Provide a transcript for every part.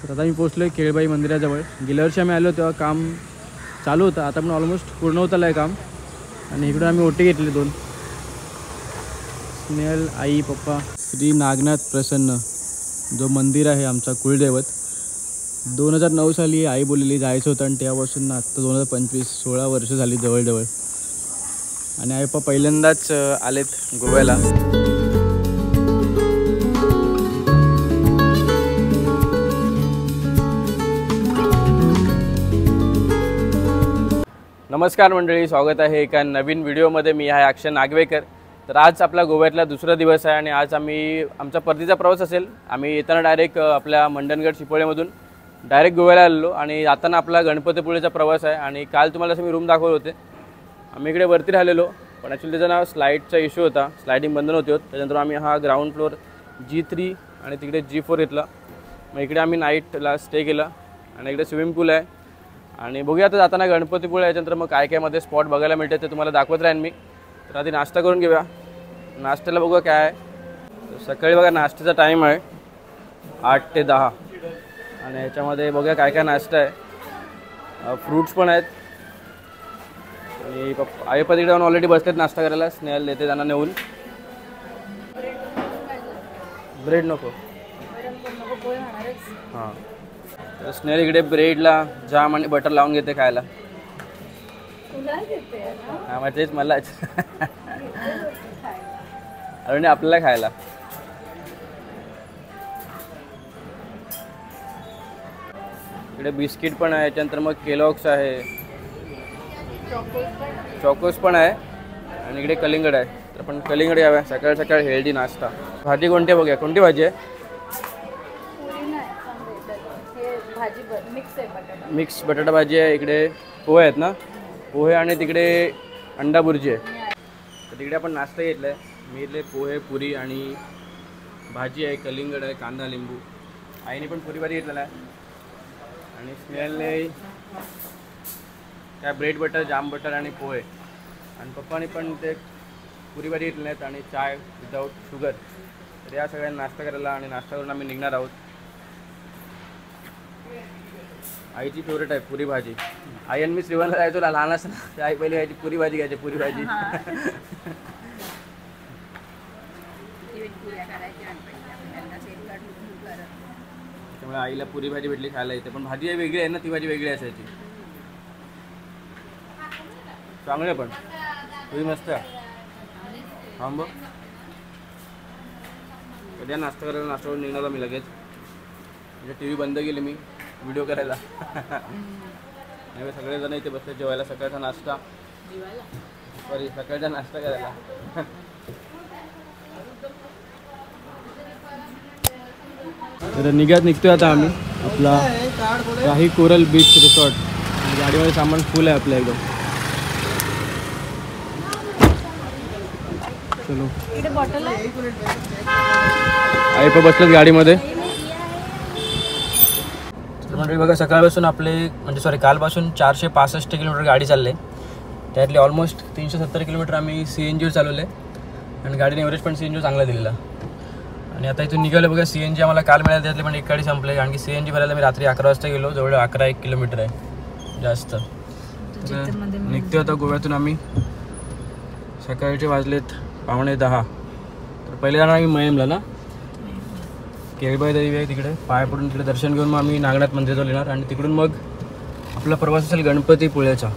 तर आता मी पोचलो आहे केळबाई मंदिराजवळ. गेल्या वर्षी आम्ही आलो तेव्हा काम चालू होतं, आता पण ऑलमोस्ट पूर्ण होत आलं आहे काम. आणि इकडून आम्ही ओटी घेतली 2. स्नेहल, आई, पप्पा. श्री नागनाथ प्रसन्न जो मंदिर आहे आमचा कुलदैवत. 2009 साली आई बोललेली जायचं होतं आणि तेव्हापासून आत्ता 2025 16 वर्ष झाली जवळजवळ. आणि आई पप्पा पहिल्यांदाच आलेत गोव्याला. नमस्कार मंडळी, स्वागत आहे एका नवीन व्हिडिओमध्ये. मी आहे अक्षय नागवेकर. तर आज आपला गोव्यातला दुसरा दिवस आहे आणि आज आमचा परतीचा प्रवास असेल. आम्ही येताना डायरेक्ट आपल्या मंडनगड चिपोळेमधून डायरेक्ट गोव्याला आलेलो आणि जाताना आपला गणपतीपुळेचा प्रवास आहे. आणि काल तुम्हाला असं मी रूम दाखवले होते, आम्ही इकडे वरती राहिलेलो, पण ॲक्च्युली त्याचं नाव स्लाईडचा इश्यू होता, स्लायडिंग बंद नव्हती होत. त्याच्यानंतर आम्ही हा ग्राउंड फ्लोअर G3 आणि तिकडे G4 घेतला. मग इकडे आम्ही नाईटला स्टे केला आणि इकडे स्विमिंग पूल आहे. आणि बघूया आता जाताना गणपतीपुळे याच्यानंतर मग काय काय मध्ये स्पॉट बघायला मिळते ते तुम्हाला दाखवत राहीन मी. तर आधी नाश्ता करून घेऊया. नाश्त्याला बघूया काय आहे. सकाळी बघा नाश्त्याचा टाईम आहे 8 ते 10 आणि याच्यामध्ये बघूया काय काय नाश्ता आहे. फ्रूट्स पण आहेत आणि आई पण तिकडे ऑलरेडी बसलेत नाश्ता करायला. स्नेहल देते त्यांना नेऊन. ब्रेड नको हां. तर स्नेहल इकडे ब्रेडला जाम आणि बटर लावून घेते खायला. हां मग तेच मलाच अरे आपल्याला खायला. इकडे बिस्किट पण आहे, त्याच्यानंतर मग केलॉग्स आहे, चॉकोस पण आहे आणि इकडे कलिंगड आहे. तर आपण कलिंगड याव्या सकाळ सकाळ हेल्दी नाश्ता. भाजी कोणती बघूया, कोणती भाजी आहे? मिक्स बटाटा भाजी आहे. इकडे पोहे आहेत ना, पोहे आणि तिकडे अंडा बुर्जी आहे. तर तिकडे आपण नाश्ता घेतला आहे. मी इथले पोहे, पुरी आणि भाजी आहे, कलिंगड आहे, कांदा लिंबू. आईने पण पुरी भाजी घेतलेला आहे आणि स्नेहलने काय ब्रेड बटर, जाम बटर आणि पोहे. आणि पप्पाने पण ते पुरी भाजी घेतलेले आहेत आणि चाय विदाऊट शुगर. तर या सगळ्यांना नाश्ता करायला आणि नाश्ता करून आम्ही निघणार आहोत. आईची फेवरेट आहे पुरी भाजी. आई आणि मी श्रीवनला जायचो लहान असताना, आई पहिली घ्यायची पुरी भाजी, घ्यायची पुरी भाजी. त्यामुळे आईला पुरी भाजी भेटली खायला येते. पण भाजी वेगळी आहे ना, ती भाजी वेगळी असायची. चांगली पण पुरी मस्त आहे. हां बघ कधी नाश्ता करायला, नाश्ता करून निघणार मी लगेच. म्हणजे TV बंद केली मी व्हिडिओ करायला. सगळेजण इथे बसले जेवायला. सकाळचा नाश्ता सकाळचा नाश्ता करायला. तर निघतोय आता आम्ही आपला काही कोरल बीच रिसॉर्ट. गाडीमध्ये सामान फुल आहे आपल्या एकदम. चलो आई पण बसलेत गाडीमध्ये. म्हणजे बघा सकाळपासून आपले कालपासून 465 किलोमीटर गाडी चालले. त्यातले ऑलमोस्ट 370 किलोमीटर आम्ही CNG चालवले आणि गाडीने एव्हरेज पण CNG चांगला दिलेला. आणि आता इथून निघालं बघा. CNG आम्हाला काल मिळालं, त्यातले पण एक गाडी संपले. कारण की CNG भरायला मी रात्री 11 वाजता गेलो. जवळ 11-1 किलोमीटर आहे जास्त. निघतो आता गोव्यातून आम्ही. सकाळचे वाजलेत 9:45. तर पहिले जाणार आम्ही मयमला ना, केळबाई देवी आहे तिकडे. पाय पडून तिकडे दर्शन घेऊन मग आम्ही नागनाथ मंदिरात येणार आणि तिकडून मग आपला प्रवास असेल गणपतीपुळेचा.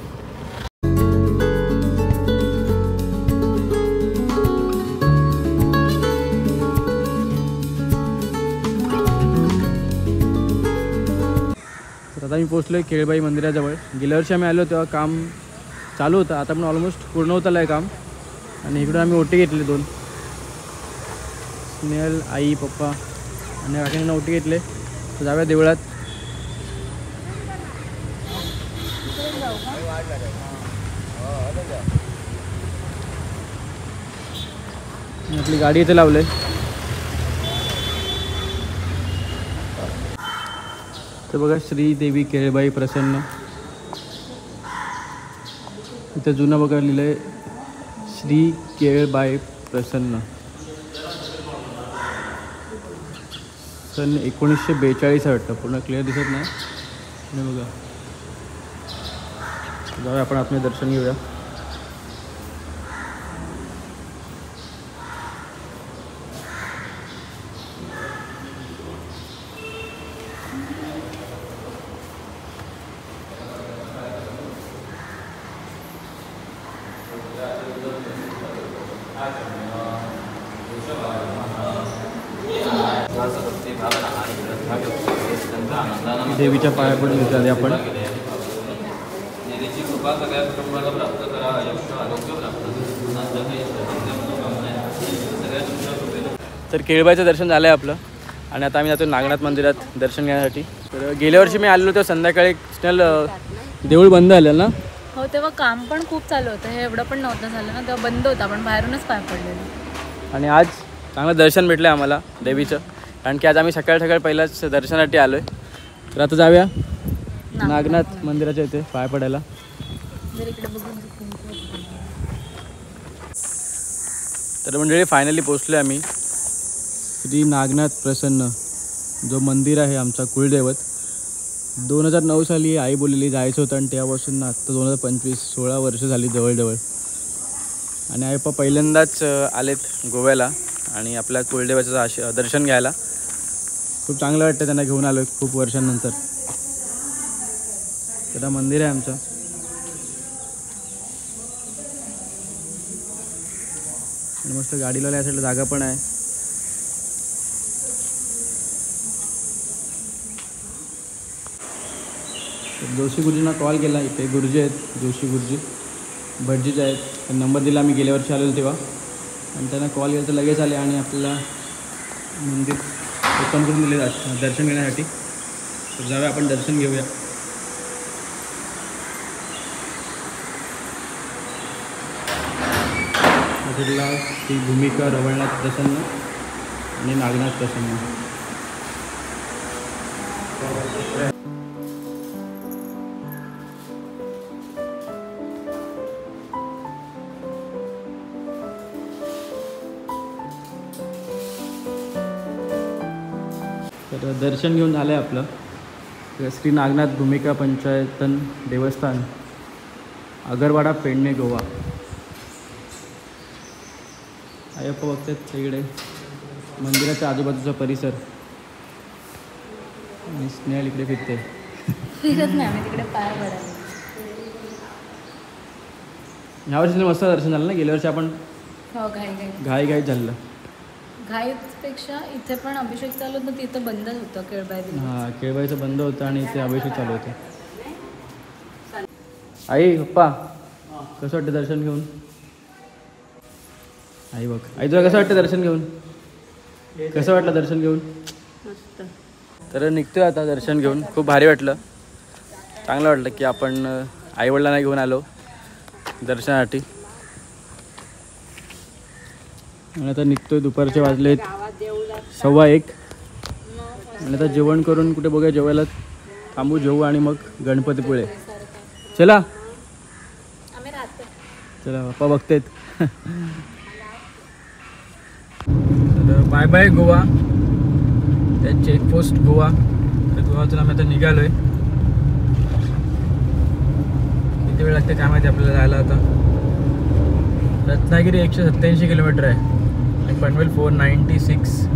तर आता मी पोचलो आहे केळबाई मंदिराजवळ. गेल्या वर्षी आम्ही आलो तेव्हा काम चालू होतं, आता पण ऑलमोस्ट पूर्ण होत आलं आहे काम. आणि इकडून आम्ही ओटी घेतली 2. स्नेहल, आई, पप्पा आणि काकींना ओटी घेतले. तर जाऊया देवळात. आपली गाडी इथे लावले. तर बघा श्री देवी केळबाई प्रसन्न. इथं जुनं बघा लिहिलं आहे श्री केळबाई प्रसन्न. सन 1942 आहे वाटतं, पूर्ण क्लिअर दिसत नाही. आणि बघा जाऊया आपण आतमध्ये दर्शन घेऊया. देवीच्या पाया पडून घेतले आपण. तर केळबाईचं दर्शन झालं आहे आपलं आणि आता आम्ही जातो नागनाथ मंदिरात दर्शन घेण्यासाठी. तर गेल्या वर्षी मी आलेलो होतो संध्याकाळी, देऊळ बंद आलेलं ना. हो, तेव्हा काम पण खूप चालू होतं, हे एवढं पण नव्हतं झालं ना, तेव्हा बंद होता, पण बाहेरूनच पाय पडलेलं. आणि आज चांगलं दर्शन भेटलं आहे आम्हाला देवीचं, कारण की आज आम्ही सकाळी पहिल्याच दर्शनासाठी आलो आहे. तर आता जाऊया नागनाथ मंदिराच्या इथे पाय पडायला. तर मंडळी फायनली पोचलो आम्ही श्री नागनाथ प्रसन्न, जो मंदिर आहे आमचा कुलदैवत. 2009 साली आई बोललेली जायचं होतं आणि तेव्हापासून आत्ता 2025 16 वर्ष झाली जवळजवळ. आणि आईप्पा पहिल्यांदाच आलेत गोव्याला आणि आपल्या कुलदेवाचं दर्शन घ्यायला. खूप चांगलं वाटतं त्यांना घेऊन आलो खूप वर्षांनंतर. तर मंदिर आहे आमचं. आणि मस्त गाडीला या साईडला जागा पण आहे. जोशी गुरुजींना कॉल केला, इथे गुरुजी आहेत, जोशी गुरुजी भटजीचे आहेत. त्यांना नंबर दिला, आम्ही गेल्या वर्षी आलेलो तेव्हा, आणि त्यांना कॉल केला तर लगेच आले आणि आपल्याला मंदिर ओपन करून दिले दर्शन घेण्यासाठी. तर जाऊया आपण दर्शन घेऊया. मंदिरला ती भूमिका रवळनाथ प्रसन्न आणि नागनाथ प्रसन्न. तर दर्शन घेऊन झालं आहे आपलं. श्री नागनाथ भूमिका पंचायतन देवस्थान, अगरवाडा, पेडणे, गोवा. अय्यप्पा बघतात इकडे मंदिराच्या आजूबाजूचा परिसर. आणि स्नेहल इकडे फिरते. फिरत नाही, आम्ही तिकडे पाय पडायला. ह्यावर्षी मस्त दर्शन झालं ना. गेल्या वर्षी आपण हो घाई झालं. घाईपेक्षा इथे पण अभिषेक चालू होतं, तिथं बंदच होतं केळबाई. हां, केळबाईचं बंद होतं आणि इथे अभिषेक चालू होतं. आई पप्पा कसं वाटतं दर्शन घेऊन? आई बघ, आई तुला कसं वाटतं दर्शन घेऊन? कसं वाटलं दर्शन घेऊन? मस्त. तर निघतोय आता दर्शन घेऊन. खूप भारी वाटलं, चांगलं वाटलं की आपण आईवडिलांना घेऊन आलो दर्शनासाठी. आणि आता निघतोय. दुपारचे वाजलेत 1:15. आणि आता जेवण करून कुठे बघूया, जेवायला थांबू, जेवू आणि मग गणपतीपुळे. चला चला, पप्पा बघतेत. तर बाय बाय गोवा, त्या चेकपोस्ट गोवा. तर गोवातून आम्ही आता निघालोय. किती वेळ लागते काय माहिती आपल्याला जायला. आता रत्नागिरी 187 किलोमीटर आहे आणि पनवेल 496.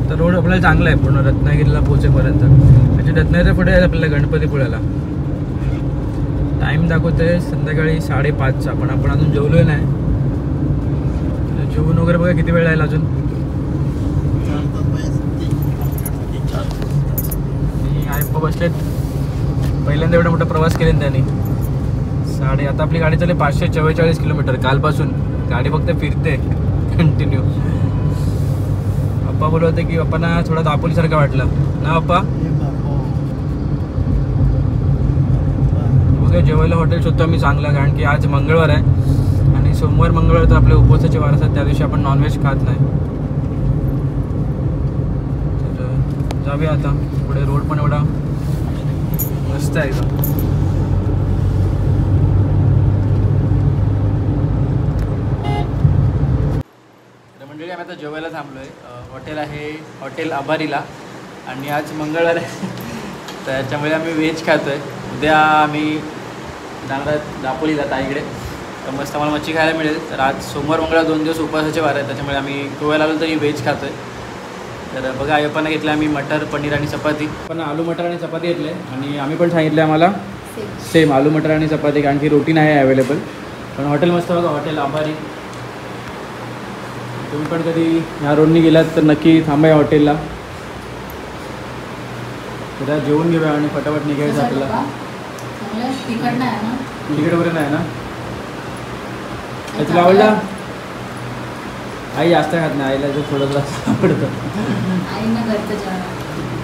तर रोड आपल्याला चांगला आहे पूर्ण रत्नागिरीला पोहोचेपर्यंत. म्हणजे रत्नागिरीच्या पुढे आहे आपल्याला गणपतीपुळ्याला. टाईम दाखवतोय संध्याकाळी 5:30चा, पण आपण अजून जेवलोय नाही. जेवून वगैरे बघा किती वेळ लागेल अजून. आयप्पा बसलेत, पहिल्यांदा एवढा मोठा प्रवास केला त्यांनी. आता आपली गाडी चालली 544 किलोमीटर कालपासून. गाडी फक्त फिरते कंटिन्यू. पप्पा बोलत होते की पप्पांना थोडा दापोलीसारखा वाटला ना पप्पा. बघा जेवायला हॉटेल शोधतो आम्ही चांगलं, कारण की आज मंगळवार आहे आणि सोमवार मंगळवार तर आपले उपवासाचे वार असतात, त्या दिवशी आपण नॉनव्हेज खात नाही. तर जाऊया आता पुढे. रोड पण एवढा मस्त आहे एकदम. आम्ही आता जेवायला थांबलो आहे. हॉटेल आहे हॉटेल आभारीला आणि आज मंगळवार आहे त्याच्यामुळे आम्ही व्हेज खातो आहे. उद्या आम्ही जाणार आहेत दापोलीला ताईकडे, तर मस्त आम्हाला मच्छी खायला मिळेल. तर आज सोमवार मंगळवार 2 दिवस उपवासाचे वार आहेत, त्याच्यामुळे आम्ही गोव्याला आलो तरी व्हेज खातो आहे. तर बघा आयोपानं घेतलं आम्ही मटर पनीर आणि चपाती, पण आलू मटर आणि चपाती घेतले आणि आम्ही पण सांगितलं आम्हाला सेम आलू मटर आणि चपाती, कारण की रोटी नाही आहे अवेलेबल. पण हॉटेल मस्त बघा, हॉटेल आभारी. तुम्ही पण कधी ह्या रोडनी गेलात तर नक्की थांबा या हॉटेलला. तर जेवून घेऊया आणि फटाफट निघायचं आपल्याला. तिकीट वगैरे नाही ना? तुला आवडला? आई जास्त खात नाही, आईला तर थोडं जास्त आवडतं.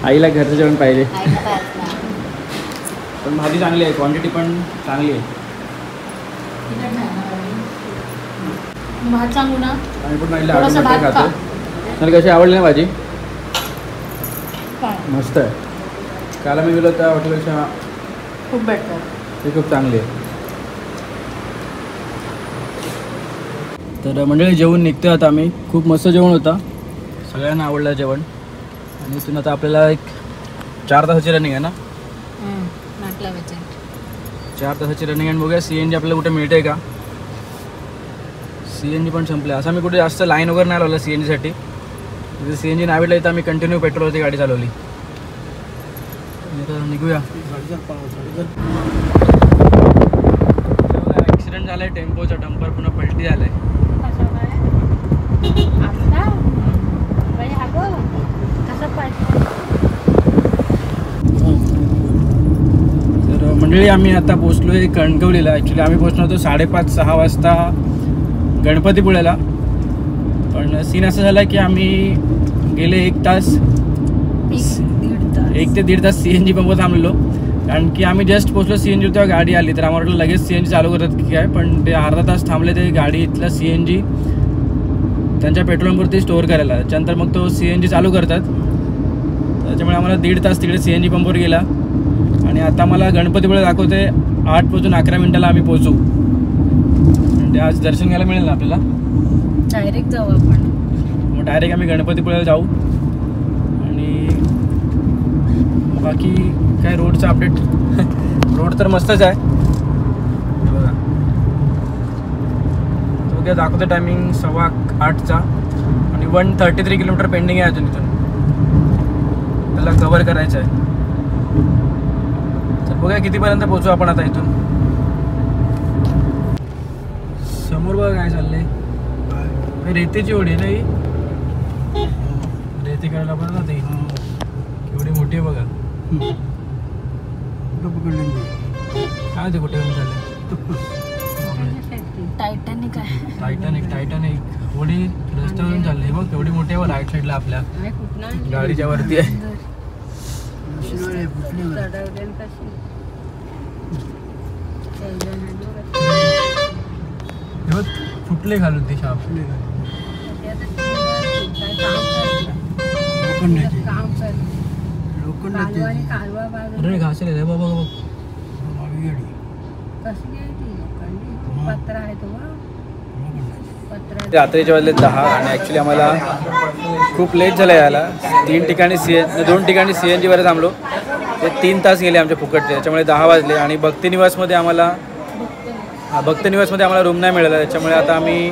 आईला घरचं जेवण पाहिजे. पण भाजी चांगली आहे, क्वांटिटी पण चांगली आहे. भात सांगू ना? आम्ही पण आईला आलू मटर खातो. मला कशी आवडली ना भाजी? मस्त आहे. काल मी गेलो त्या हॉटेलपेक्षा खूप बेटर, ती खूप चांगली आहे. तर मंडळी जेवण निघतो आता आम्ही. खूप मस्त जेवण होता, सगळ्यांना आवडलं जेवण. आणि इथून आता आपल्याला एक 4 तासाची रनिंग आहे ना? 4 तासाची रनिंग. आणि बघूया CNG आपल्याला कुठे मिळते का. CNG पण संपले. असं मी कुठे जास्त लाईन वगैरे नाही लावलं CNGसाठी. तिथे CNG नाही भेटलं तर आम्ही कंटिन्यू पेट्रोलवरती गाडी चालवली. तर निघूया. ॲक्सिडेंट झाला आहे टेम्पोचा, डंपर पुन्हा पलटी झालं आहे. तर मंडळी आम्ही आता पोचलो आहे कणकवलीला. ॲक्च्युली आम्ही पोचलो होतो 5:30-6 वाजता गणपतीपुळ्याला. पण सीन असं झाला की आम्ही गेले 1 ते दीड तास CNG पंपवर थांबलेलो. कारण की आम्ही जस्ट पोचलो CNG तेव्हा गाडी आली, तर आम्हाला वाटलं लगेच CNG चालू करतात की काय. पण ते अर्धा तास थांबले ते गाडी इथला CNG त्यांच्या पेट्रोल पंपवरती स्टोअर करायला. त्याच्यानंतर मग तो CNG चालू करतात. त्याच्यामुळे आम्हाला 1.5 तास तिकडे CNG पंपवर गेला. आणि आता मला गणपतीपुळे दाखवते 8:11 आम्ही पोचू. म्हणजे आज दर्शन घ्यायला मिळेल ना आपल्याला. डायरेक्ट जाऊ आपण. मग डायरेक्ट आम्ही गणपतीपुळ्याला जाऊ. आणि बाकी काय रोडचं अपडेट. रोड तर मस्तच आहे बघा. तो काय दाखवतो टायमिंग 7:15 आणि 133 किलोमीटर पेंडिंग आहे अजून. इथून त्याला कव्हर करायचं आहे. तर बघा कितीपर्यंत पोहोचू आपण आता इथून. समोर बघा काय चाललंय. रेतीची ओढी आहे ना ही. रेती करायला पण ना ती एवढी मोठी आहे बघा. काय ते कुठे चाललंय. टायटॅनिक ओढी रस्त्यावरून चालली बघ. एवढी मोठी आहे राईट साईडला आपल्या गाडीच्या वरती आहे. फुटले घालून ती शाप. अरे घासले बाबा बघ. रात्रीचे वाजले 10 आणि ॲक्च्युली आम्हाला खूप लेट झालं यायला. 2 ठिकाणी CNGवर थांबलो. ते 3 तास गेले आमच्या फुकटचे, त्याच्यामुळे 10 वाजले. आणि भक्तिनिवासमध्ये आम्हाला रूम नाही मिळाला, त्याच्यामुळे आता आम्ही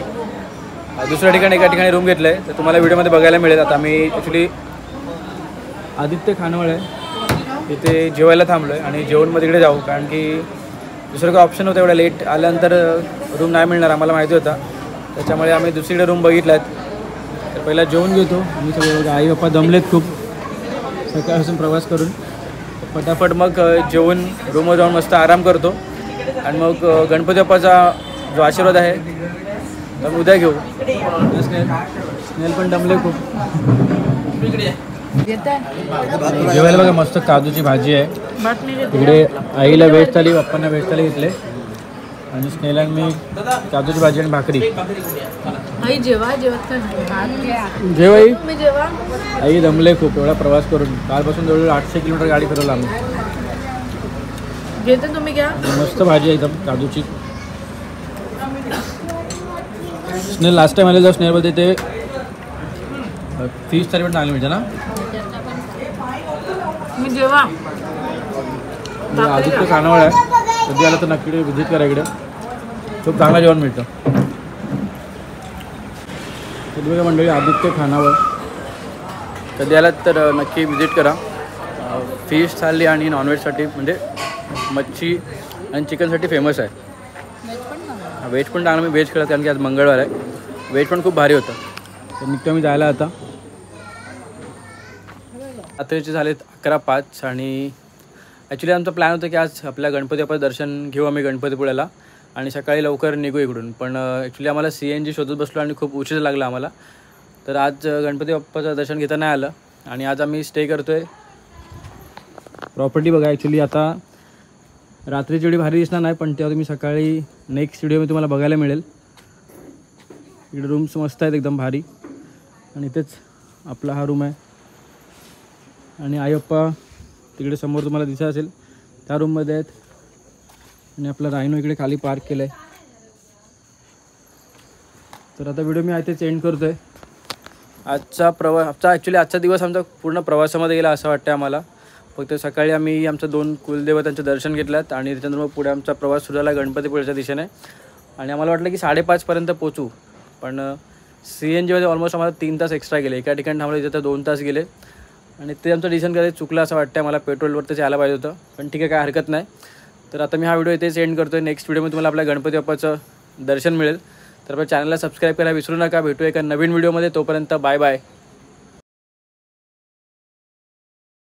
दुसऱ्या ठिकाणी एका ठिकाणी रूम घेतलं आहे. तर तुम्हाला व्हिडिओमध्ये बघायला मिळेल. आता आम्ही ॲक्च्युली आदित्य खानवळ आहे तिथे जेवायला थांबलो आहे आणि जेवण तिकडे जाऊ. कारण की दुसरं काही ऑप्शन होतं, एवढं लेट आल्यानंतर रूम नाही मिळणार आम्हाला माहिती होता. त्याच्यामुळे आम्ही दुसरीकडे रूम बघितला आहेत. तर पहिला जेवण घेतो. आम्ही सगळे आई बाप्पा दमलेत खूप सकाळपासून प्रवास करून. फटाफट मग जेवून रूमवर जाऊन मस्त आराम करतो. आणि मग गणपती बाप्पाचा जो आशीर्वाद आहे तर उद्या घेऊ. स्नेल पण दमले खूप. जेवायला बघा मस्त काजूची भाजी आहे. इकडे आईला व्हेज थाली, बाप्पांना व्हेज थाली घेतले. आणि स्नेल आणि मी काजूची भाजी आणि भाकरी. आई जेवा आई दमले खूप एवढा प्रवास करून. कालपासून जवळजवळ 800 किलोमीटर गाडी फिरवलं आम्ही. घेते तुम्ही घ्या. मस्त भाजी आहे एकदम काजूची. स्नेल लास्ट टाइम आले जेव्हा स्नेल बोलते ते फिश थाली पण चांगली मिळते ना. मी जेव्हा आदित्य खानावळ आहे, कधी आलं तर नक्की व्हिजिट करा इकडे. खूप चांगलं जेवण मिळतं. कधी मंडळी आदित्य खानावळ कधी आलात तर नक्की व्हिजिट करा. फिश थाली आणि नॉनव्हेजसाठी म्हणजे मच्छी आणि चिकनसाठी फेमस आहे. व्हेज पण चांगलं. मी व्हेज केलं कारण की आज मंगळवार आहे. व्हेज पण खूप भारी होतं. तर निघतो मी जायला आता. रात्रीचे झालेत 11:05 आणि ॲक्च्युली आमचा प्लॅन होता की आज आपल्या गणपती बाप्पाचं दर्शन घेऊ आम्ही गणपतीपुळ्याला आणि सकाळी लवकर निघू इकडून. पण ॲक्च्युली आम्हाला CNG शोधत बसलो आणि खूप उशीर लागला आम्हाला. तर आज गणपती बाप्पाचं दर्शन घेता नाही आलं आणि आज आम्ही स्टे करतो आहे. प्रॉपर्टी बघा. ॲक्च्युली आता रात्रीची एवढी भारी दिसणार नाही, पण तेव्हा तुम्ही सकाळी नेक्स्ट व्हिडिओमध्ये तुम्हाला बघायला मिळेल. इकडे रूम्स मस्त आहेत एकदम भारी आणि इथेच आपला हा रूम आहे आणि आई बाप्पा तिकडे समोर तुम्हाला दिसत असेल त्या रूममध्ये आहेत आणि आपला रायनो इकडे खाली पार्क केलं आहे. तर आता व्हिडिओ मी इथेच एंड करतो आहे. आजचा दिवस आमचा पूर्ण प्रवासामध्ये गेला असं वाटतं आम्हाला. फक्त सकाळी आम्ही आमच्या 2 कुलदेवतांचं दर्शन घेतलं आणि त्याच्यानंतर मग पुढे आमचा प्रवास सुरू झाला गणपतीपुळ्याच्या दिशेने आणि आम्हाला वाटलं की 5:30पर्यंत पोचू, पण CNGमध्ये ऑलमोस्ट आम्हाला 3 तास एक्स्ट्रा गेले. एका ठिकाणी थांबलं तिथे 2 तास गेले आणि ते आमचं डिसिजन करायचं चुकलं असं वाटतं मला. पेट्रोलवरतीच यायला पाहिजे होतं, पण ठीक आहे, काय हरकत नाही. तर आता मी हा व्हिडिओ इथेच एंड करतो आहे. नेक्स्ट व्हिडिओमध्ये तुम्हाला आपल्या गणपती बाप्पाचं दर्शन मिळेल. तर आपल्या चॅनलला सबस्क्राईब करायला विसरू नका. भेटू एका नवीन व्हिडिओमध्ये. तोपर्यंत बाय बाय.